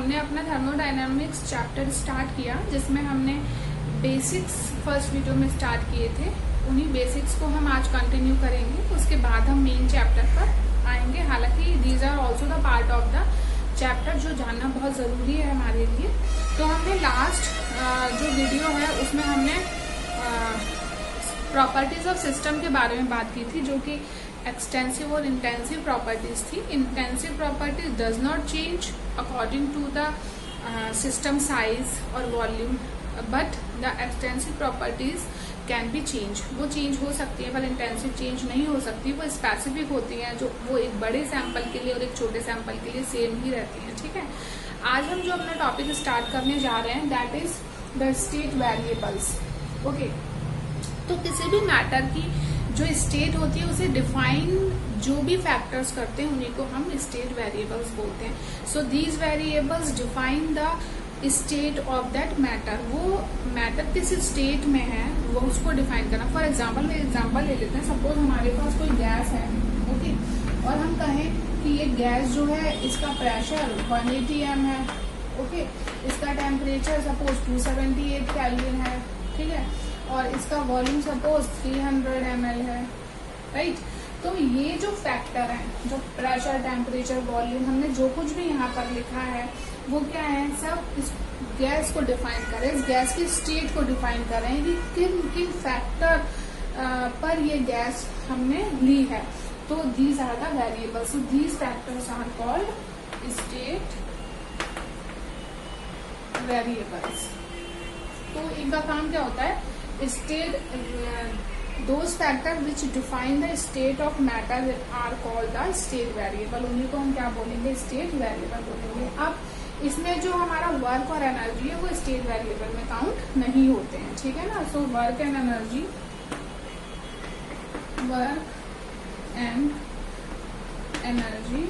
हमने अपना thermodynamics chapter start किया, जिसमें हमने बेसिक्स फर्स्ट वीडियो में स्टार्ट किए थे। उन्हीं बेसिक्स को हम आज कंटिन्यू करेंगे, उसके बाद हम मेन चैप्टर पर आएंगे। हालांकि these are also the part of the chapter, जो जानना बहुत ज़रूरी है हमारे लिए। तो हमने लास्ट जो वीडियो है उसमें हमने प्रॉपर्टीज ऑफ सिस्टम के बारे में बात की थी, जो कि एक्सटेंसिव और इंटेंसिव प्रॉपर्टीज थी। Intensive properties does not change according to the system size और volume, but the extensive properties can be change. वो चेंज हो सकती है पर इंटेंसिव चेंज नहीं हो सकती। वो स्पेसिफिक होती हैं, जो वो एक बड़े सैंपल के लिए और एक छोटे सैंपल के लिए सेम ही रहती हैं। ठीक है, आज हम जो अपना टॉपिक स्टार्ट करने जा रहे हैं, that is the state variables. Okay, तो किसी भी मैटर की जो स्टेट होती है उसे डिफाइन जो भी फैक्टर्स करते हैं उन्हीं को हम स्टेट वेरिएबल्स बोलते हैं। So these variables define the state of that matter. वो मैटर किस स्टेट में है वो उसको डिफाइन करना। फॉर एग्जाम्पल एग्जाम्पल ले लेते हैं। सपोज हमारे पास कोई गैस है, ओके, और हम कहें कि ये गैस जो है इसका प्रेशर 180 m है, ओके, इसका टेम्परेचर सपोज 278 केल्विन है, ठीक है, और इसका वॉल्यूम सपोज 300 ml है, राइट। तो ये जो फैक्टर है, जो प्रेशर, टेम्परेचर, वॉल्यूम, हमने जो कुछ भी यहाँ पर लिखा है वो क्या है, सब इस गैस को डिफाइन करें, इस गैस की स्टेट को डिफाइन करें कि किन किन फैक्टर पर ये गैस हमने ली है। तो these are the variables, these factors are called state variables. तो इनका काम क्या होता है, state, those factors which define the state of matter are called the state variable। उन्हीं को हम क्या बोलेंगे, स्टेट वेरिएबल बोलेंगे। अब इसमें जो हमारा वर्क और एनर्जी है वो स्टेट वेरिएबल में काउंट नहीं होते हैं, ठीक है ना। So work and energy, work and energy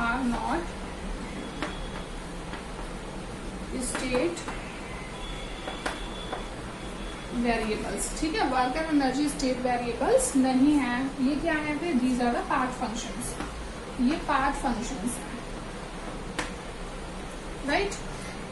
are not state variables, ठीक है। Work and energy state variables नहीं है। ये क्या है फिर, these are the part functions. ये पार्ट फंक्शंस हैं, राइट।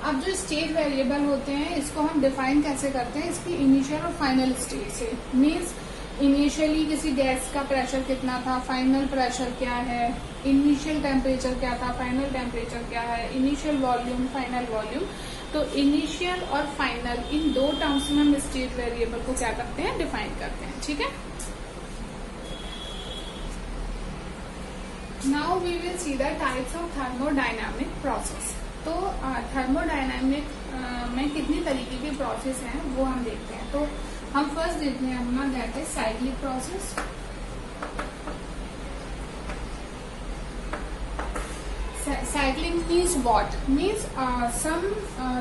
अब जो स्टेट वेरिएबल होते हैं इसको हम डिफाइन कैसे करते हैं, इसकी इनिशियल और फाइनल स्टेट से। मीन्स इनिशियली किसी गैस का प्रेशर कितना था, फाइनल प्रेशर क्या है, इनिशियल टेम्परेचर क्या था, फाइनल टेम्परेचर क्या है, इनिशियल वॉल्यूम, फाइनल वॉल्यूम। तो इनिशियल और फाइनल, इन दो टर्म्स में हम स्टेट वेरिएबल को क्या करते हैं, डिफाइन करते हैं, ठीक है। Now we will see the types of thermodynamic process. तो थर्मोडायनामिक में कितनी तरीके के प्रोसेस हैं वो हम देखते हैं। तो हम फर्स्ट देखते हैं अपना, that is cyclic process. Cycling means what? Means some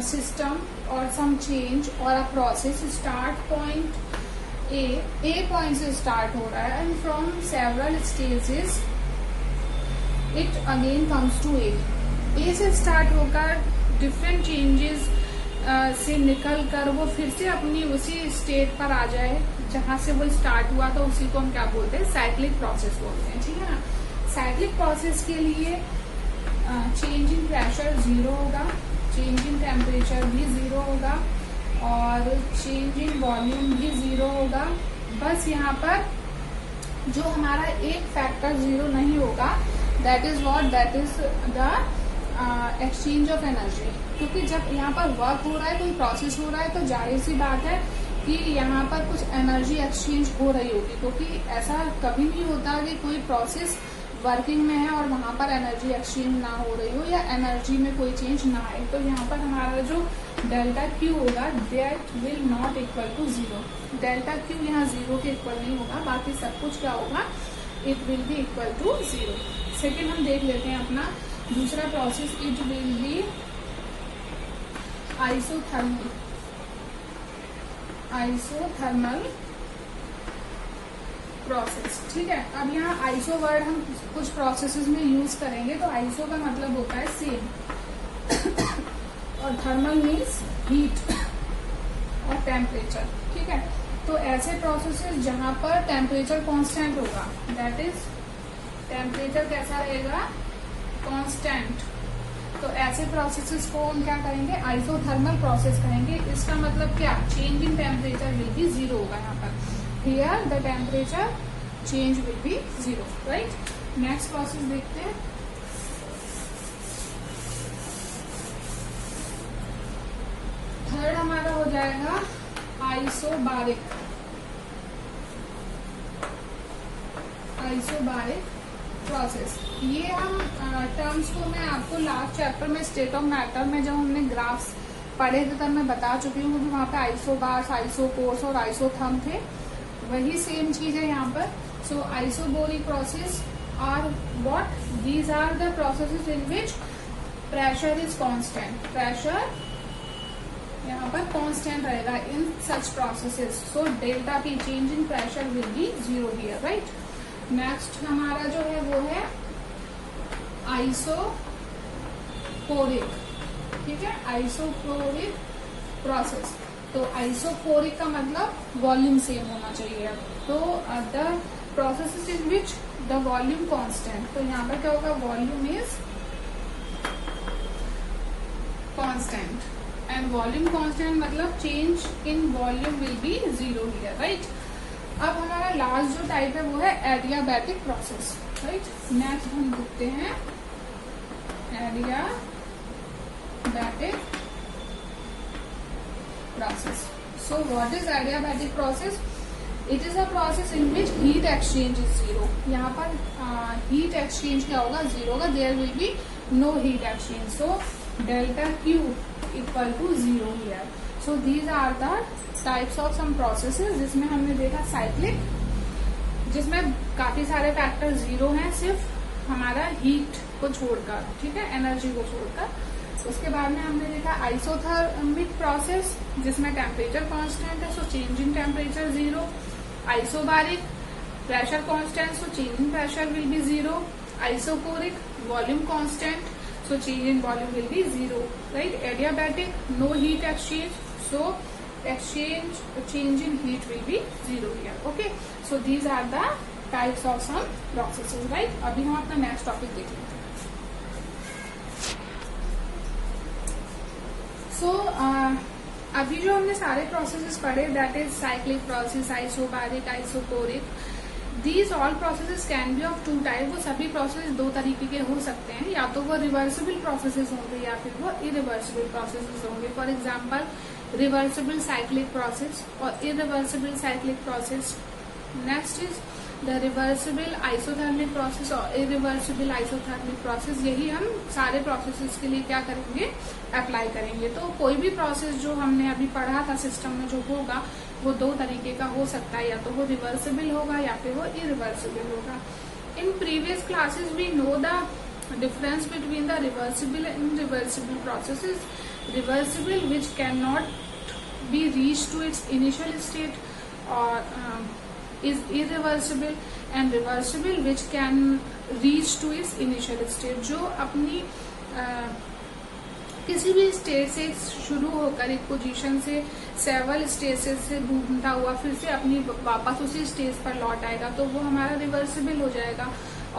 system or some change or a process start point A point से start हो रहा है, and from several stages it again comes to A से start होकर different changes से निकल कर वो फिर से अपनी उसी स्टेट पर आ जाए जहां से वो स्टार्ट हुआ, तो उसी को हम क्या बोलते हैं, साइक्लिक प्रोसेस बोलते हैं, ठीक है ना। साइक्लिक प्रोसेस के लिए चेंज इन प्रेशर 0 होगा, चेंज इन टेम्परेचर भी 0 होगा, और चेंज इन वॉल्यूम भी 0 होगा। बस यहाँ पर जो हमारा एक फैक्टर 0 नहीं होगा, that is what, that is the exchange of energy. क्योंकि जब यहाँ पर वर्क हो रहा है, कोई प्रोसेस हो रहा है, तो जाहिर सी बात है कि यहाँ पर कुछ एनर्जी एक्सचेंज हो रही होगी। क्योंकि ऐसा कभी नहीं होता कि कोई प्रोसेस वर्किंग में है और वहां पर एनर्जी एक्सचेंज ना हो रही हो या एनर्जी में कोई चेंज ना आए। तो यहाँ पर हमारा जो डेल्टा क्यू होगा, that will not equal to 0। Delta Q यहाँ 0 के इक्वल नहीं होगा, बाकी सब कुछ क्या होगा, it will be equal to 0। Second हम देख लेते हैं अपना दूसरा process, it will be isothermal process, ठीक है। अब यहाँ आइसो वर्ड हम कुछ प्रोसेसेस में यूज करेंगे। तो आइसो का मतलब होता है सेम, और थर्मल मीन्स हीट और टेम्परेचर, ठीक है। तो ऐसे प्रोसेसेस जहां पर टेम्परेचर कांस्टेंट होगा, दैट इज टेम्परेचर कैसा रहेगा, कांस्टेंट, तो ऐसे प्रोसेसेस को हम क्या करेंगे, आइसोथर्मल प्रोसेस कहेंगे। इसका मतलब क्या, change in temperature will be zero होगा यहाँ पर। Here the temperature change will be zero, right. Next process देखते हैं। थर्ड हमारा हो जाएगा आइसोबारिक। आइसोबारिक प्रोसेस, ये हम टर्म्स को मैं आपको लास्ट चैप्टर में स्टेट ऑफ मैटर में जब हमने ग्राफ्स पढ़े थे तब मैं बता चुकी हूँ, क्योंकि वहाँ पे आइसोबार्स, आइसोकोर्स और आइसोथर्म थे। वही सेम चीज है यहाँ पर। So isobaric process are what, these are the processes in which pressure is constant. Pressure यहाँ पर कांस्टेंट रहेगा in such processes. So delta P, change in pressure will be zero here, right. Next हमारा जो है वो है isochoric, ठीक है, आइसोकोरिक प्रोसेस। तो आइसोकोरिक का मतलब वॉल्यूम सेम होना चाहिए। तो the process in which the volume constant, तो यहाँ पर क्या होगा, volume is constant and volume constant मतलब change in volume will be zero here, right. अब हमारा लास्ट जो टाइप है वो है एडियाबैटिक प्रोसेस, राइट। नेक्स्ट हम देखते हैं adiabatic process. So what is adiabatic process? It is a process in which heat exchange is zero. यहाँ पर हीट एक्सचेंज क्या होगा, जीरो होगा। There will be no heat exchange, so delta Q equal to zero here. So these are the types of some processes, जिसमें हमने देखा cyclic, जिसमें काफी सारे फैक्टर जीरो हैं, सिर्फ हमारा हीट को छोड़कर, ठीक है, एनर्जी को छोड़कर। उसके बाद में हमने देखा आइसोथर्मिक प्रोसेस, जिसमें टेम्परेचर कांस्टेंट है, so change in temperature zero. Isobaric, pressure constant, so change in pressure will be zero. Isochoric, volume constant, so change in volume will be zero, right. Adiabatic, no heat exchange, so change in heat will be zero here, okay. So these are the types of some processes, right. अभी हम अपना next topic देख लेते हैं। So अभी जो हमने सारे processes पढ़े, that is cyclic process, isobaric, isocoric, These all processes can be of two type। वो सभी प्रोसेस दो तरीके के हो सकते हैं, या तो वो रिवर्सिबल प्रोसेसेस होंगे या फिर वो इरिवर्सिबल प्रोसेसेस होंगे। For example reversible cyclic process और irreversible cyclic process. Next is the reversible isothermic process और इरिवर्सिबल आइसोथर्मिक प्रोसेस। यही हम सारे प्रोसेसेस के लिए क्या करेंगे, अप्लाई करेंगे। तो कोई भी प्रोसेस जो हमने अभी पढ़ा था सिस्टम में जो होगा वो दो तरीके का हो सकता है, या तो वो रिवर्सिबल होगा या फिर वो इरिवर्सिबल होगा। In previous classes we know the difference between the reversible and reversible processes. Reversible which can not be reach to its initial state और is irreversible, and reversible which can reach to its initial state, जो अपनी किसी भी stage से शुरू होकर एक position से सेवल स्टेजेस से घूमता हुआ फिर से अपनी वापस उसी स्टेज पर लौट आएगा, तो वो हमारा रिवर्सिबल हो जाएगा।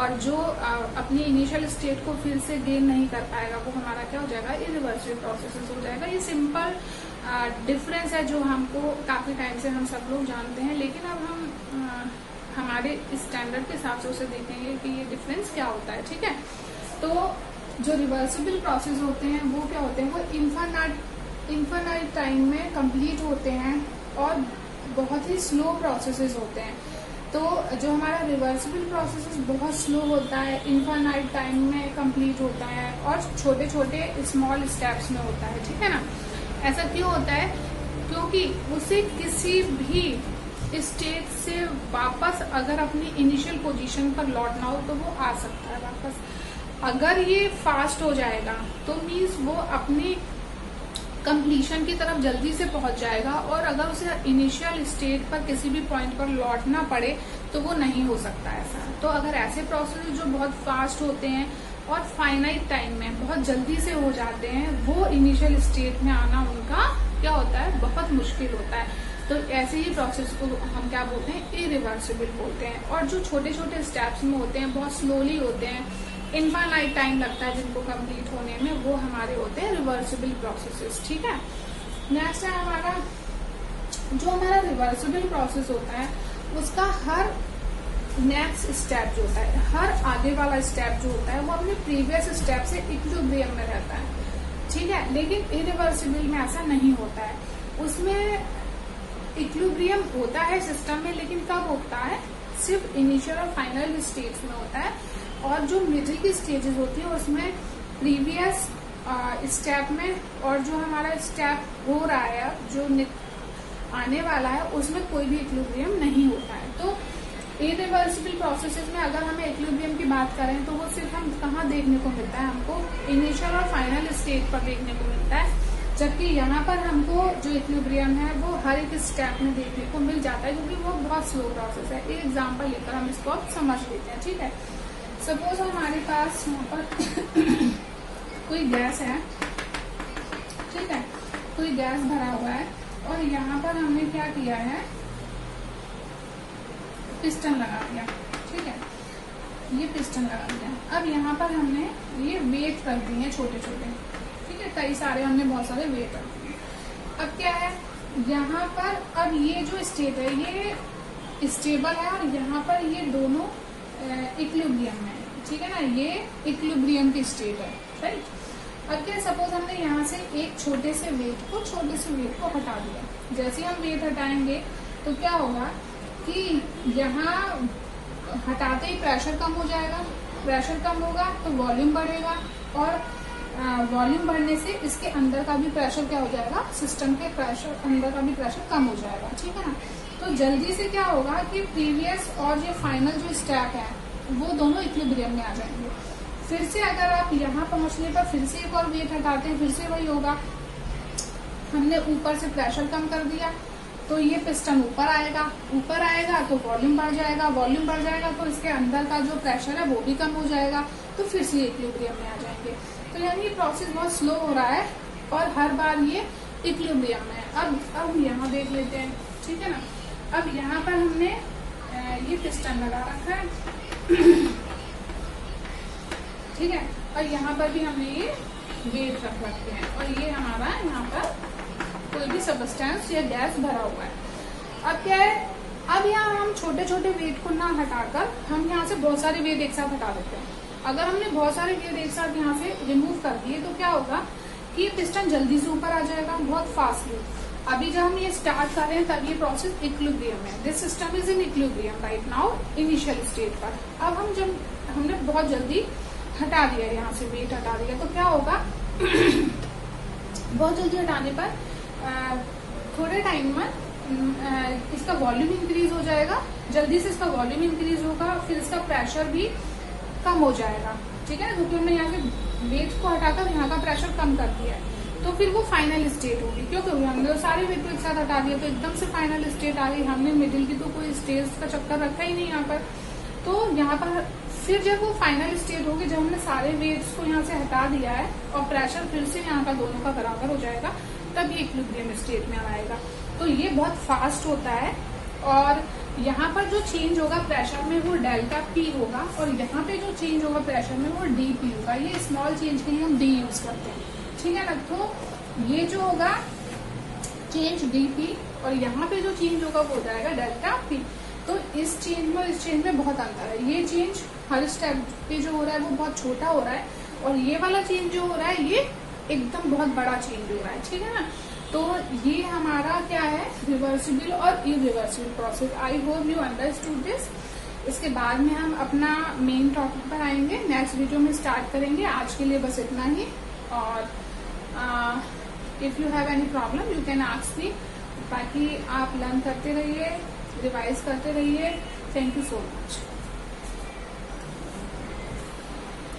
और जो अपनी इनिशियल स्टेट को फिर से गेन नहीं कर पाएगा वो हमारा क्या हो जाएगा, इरिवर्सिबल प्रोसेस हो जाएगा। ये सिंपल डिफरेंस है जो हमको काफी टाइम से हम सब लोग जानते हैं, लेकिन अब हम हमारे स्टैंडर्ड के हिसाब से उसे देखेंगे कि ये डिफरेंस क्या होता है, ठीक है। तो जो रिवर्सिबल प्रोसेस होते हैं वो क्या होते हैं, वो इन्फानाइट टाइम में कंप्लीट होते हैं और बहुत ही स्लो प्रोसेसेस होते हैं। तो जो हमारा रिवर्सिबल प्रोसेस बहुत स्लो होता है, इन्फानाइट टाइम में कंप्लीट होता है और छोटे छोटे स्मॉल स्टेप्स में होता है, ठीक है ना। ऐसा क्यों होता है, क्योंकि उसे किसी भी स्टेट से वापस अगर अपनी इनिशियल पोजीशन पर लौटना हो तो वो आ सकता है वापस। अगर ये फास्ट हो जाएगा तो मीन्स वो अपनी कंप्लीशन की तरफ जल्दी से पहुंच जाएगा, और अगर उसे इनिशियल स्टेट पर किसी भी पॉइंट पर लौटना पड़े तो वो नहीं हो सकता ऐसा। तो अगर ऐसे प्रोसेस जो बहुत फास्ट होते हैं और फाइनाइट टाइम में बहुत जल्दी से हो जाते हैं, वो इनिशियल स्टेट में आना उनका क्या होता है, बहुत मुश्किल होता है। तो ऐसे ही प्रोसेस को हम क्या बोलते हैं, इरिवर्सिबल बोलते हैं। और जो छोटे छोटे स्टेप्स में होते हैं, बहुत स्लोली होते हैं, इनफाइनाइट टाइम लगता है जिनको कंप्लीट होने में, वो हमारे होते हैं रिवर्सिबल प्रोसेसेस। ठीक है, नेक्स्ट है हमारा जो हमारा रिवर्सिबल प्रोसेस होता है उसका हर नेक्स्ट स्टेप जो होता है, हर आगे वाला स्टेप जो होता है वो अपने प्रीवियस स्टेप से इक्विलिब्रियम में रहता है। ठीक है, लेकिन इरिवर्सिबल में ऐसा नहीं होता है, उसमें इक्विलिब्रियम होता है सिस्टम में, लेकिन कब होता है, सिर्फ इनिशियल और फाइनल स्टेज में होता है। और जो मिडिल की स्टेजेस होती है उसमें प्रीवियस स्टेप में और जो हमारा स्टेप हो रहा है जो आने वाला है उसमें कोई भी इक्विलिब्रियम नहीं होता है। तो इरिवर्सिबल प्रोसेसेस में अगर हमें इक्विलिब्रियम की बात करें तो वो सिर्फ हम कहाँ देखने को मिलता है, हमको इनिशियल और फाइनल स्टेज पर देखने को मिलता है, जबकि यहाँ पर हमको जो इक्विलिब्रियम है वो हर एक स्टेप में देखने को मिल जाता है, क्योंकि वो बहुत स्लो प्रोसेस है। एक एग्जांपल लेकर हम इसको समझ लेते हैं। ठीक है, सपोज हमारे पास यहाँ पर कोई गैस है, ठीक है, कोई गैस भरा हुआ है और यहाँ पर हमने क्या किया है, पिस्टन लगा दिया। ठीक है, ये पिस्टन लगा दिया। अब यहाँ पर हमने ये वेट रख दिए छोटे छोटे, ठीक है, कई सारे हमने बहुत सारे वेट रख दिए। अब क्या है, यहाँ पर अब ये जो स्टेट है ये स्टेबल है और यहाँ पर ये दोनों इक्विलिब्रियम में है। ठीक है ना, ये इक्विलिब्रियम की स्टेट है, राइट। अब क्या, सपोज हमने यहाँ से एक छोटे से वेट को हटा दिया। जैसे हम वेट हटाएंगे तो क्या होगा कि यहाँ हटाते ही प्रेशर कम हो जाएगा, प्रेशर कम होगा तो वॉल्यूम बढ़ेगा और वॉल्यूम बढ़ने से इसके अंदर का भी प्रेशर क्या हो जाएगा, सिस्टम के प्रेशर अंदर का भी प्रेशर कम हो जाएगा। ठीक है ना, तो जल्दी से क्या होगा कि प्रीवियस और ये फाइनल जो स्टेप है वो दोनों इक्विलिब्रियम में आ जाएंगे। फिर से अगर आप यहाँ पहुंचने पर फिर से एक और वेट हटाते हैं, फिर से वही होगा, हमने ऊपर से प्रेशर कम कर दिया तो ये पिस्टन ऊपर आएगा तो वॉल्यूम बढ़ जाएगा, वॉल्यूम बढ़ जाएगा तो इसके अंदर का जो प्रेशर है वो भी कम हो जाएगा, तो फिर से इक्विलिब्रियम में आ जाएंगे। तो यानी ये प्रोसेस बहुत स्लो हो रहा है और हर बार ये इक्विलिब्रियम में है। अब यहाँ देख लेते हैं। ठीक है ना, अब यहाँ पर हमने ये पिस्टन लगा रखा है, ठीक है, और यहाँ पर भी हमने ये वेट रख रखे हैं और ये हमारा यहाँ पर कोई भी सब्सटेंस या गैस भरा हुआ है। अब क्या है, अब यहाँ हम छोटे छोटे वेट को ना हटाकर हम यहाँ से बहुत सारे वेट एक साथ हटा देते हैं। अगर हमने बहुत सारे वेट एक साथ यहाँ से रिमूव कर दिए तो क्या होगा कि ये पिस्टन जल्दी से ऊपर आ जाएगा, बहुत फास्टली। अभी जब हम ये स्टार्ट कर रहे हैं तब ये प्रोसेस इक्विलिब्रियम है, this system is in equilibrium right now initial state पर। अब हमने बहुत जल्दी हटा दिया, यहाँ से वेट हटा दिया तो क्या होगा बहुत जल्दी हटाने पर थोड़े टाइम में इसका वॉल्यूम इंक्रीज हो जाएगा, जल्दी से इसका वॉल्यूम इंक्रीज होगा, फिर इसका प्रेशर भी कम हो जाएगा। ठीक है ना, क्योंकि हमने यहाँ के वेट को हटाकर यहाँ का प्रेशर कम कर दिया है, तो फिर वो फाइनल स्टेट होगी। क्योंकि हमने तो सारे वेट को एक साथ हटा दिया तो एकदम से फाइनल स्टेट आ गई, हमने मिडिल की तो कोई स्टेज का चक्कर रखा ही नहीं यहाँ पर। तो यहाँ पर फिर जब वो फाइनल स्टेट होगी, जब हमने सारे वेट्स को यहाँ से हटा दिया है और प्रेशर फिर से यहाँ का दोनों का बराबर हो जाएगा, तब ये इक्विलिब्रियम स्टेट में आएगा। तो ये बहुत फास्ट होता है और यहाँ पर जो चेंज होगा प्रेशर में वो डेल्टा पी होगा और यहाँ पे जो चेंज होगा प्रेशर में वो डी पी होगा। ये स्मॉल चेंज के लिए हम डी यूज करते हैं। ठीक है ना, तो ये जो होगा चेंज डी पी और यहाँ पे जो चेंज होगा वो हो जाएगा डेल्टा पी। तो इस चेंज में इस चेंज में बहुत अंतर है। ये चेंज हर स्टेप पे जो हो रहा है वो बहुत छोटा हो रहा है और ये वाला चेंज जो हो रहा है ये एकदम बहुत बड़ा चेंज हो रहा है। ठीक है ना, तो ये हमारा क्या है, रिवर्सिबल और irreversible process. I hope you understood this. इसके बाद में हम अपना मेन टॉपिक पर आएंगे, नेक्स्ट वीडियो में स्टार्ट करेंगे। आज के लिए बस इतना ही और if you have any problem you can ask me. बाकी आप लर्न करते रहिए, रिवाइज करते रहिए। Thank you so much.